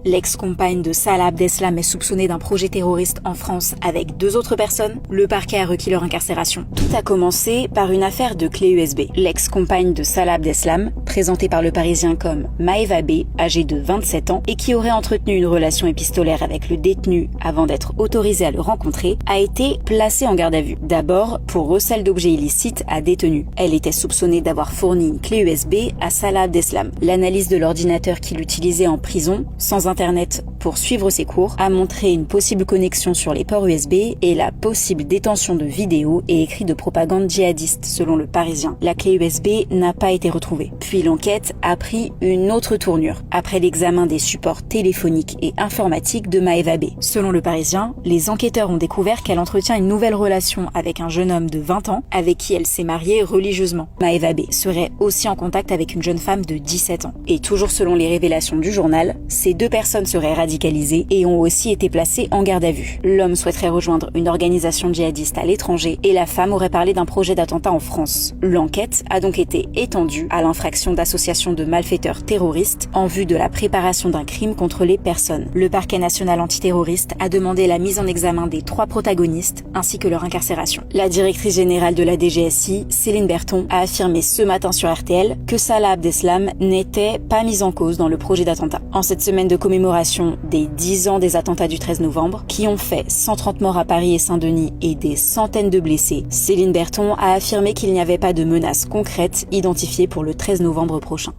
L'ex-compagne de Salah Abdeslam est soupçonnée d'un projet terroriste en France avec 2 autres personnes. Le parquet a requis leur incarcération. Tout a commencé par une affaire de clé USB. L'ex-compagne de Salah Abdeslam, présentée par Le Parisien comme Maeva B, âgée de 27 ans, et qui aurait entretenu une relation épistolaire avec le détenu avant d'être autorisée à le rencontrer, a été placée en garde à vue. D'abord, pour recel d'objets illicites à détenu. Elle était soupçonnée d'avoir fourni une clé USB à Salah Abdeslam. L'analyse de l'ordinateur qu'il utilisait en prison, sans internet pour suivre ses cours, a montré une possible connexion sur les ports USB et la possible détention de vidéos et écrits de propagande djihadiste, selon Le Parisien. La clé USB n'a pas été retrouvée. Puis l'enquête a pris une autre tournure, après l'examen des supports téléphoniques et informatiques de Maeva B. Selon Le Parisien, les enquêteurs ont découvert qu'elle entretient une nouvelle relation avec un jeune homme de 20 ans, avec qui elle s'est mariée religieusement. Maeva B serait aussi en contact avec une jeune femme de 17 ans. Et toujours selon les révélations du journal, ces 2 personnes seraient radicalisées et ont aussi été placées en garde à vue. L'homme souhaiterait rejoindre une organisation djihadiste à l'étranger et la femme aurait parlé d'un projet d'attentat en France. L'enquête a donc été étendue à l'infraction d'association de malfaiteurs terroristes en vue de la préparation d'un crime contre les personnes. Le parquet national antiterroriste a demandé la mise en examen des 3 protagonistes ainsi que leur incarcération. La directrice générale de la DGSI, Céline Berthon, a affirmé ce matin sur RTL que Salah Abdeslam n'était pas mise en cause dans le projet d'attentat. En cette semaine de commémoration des 10 ans des attentats du 13 novembre, qui ont fait 130 morts à Paris et Saint-Denis et des centaines de blessés, Céline Berthon a affirmé qu'il n'y avait pas de menaces concrètes identifiées pour le 13 novembre prochain.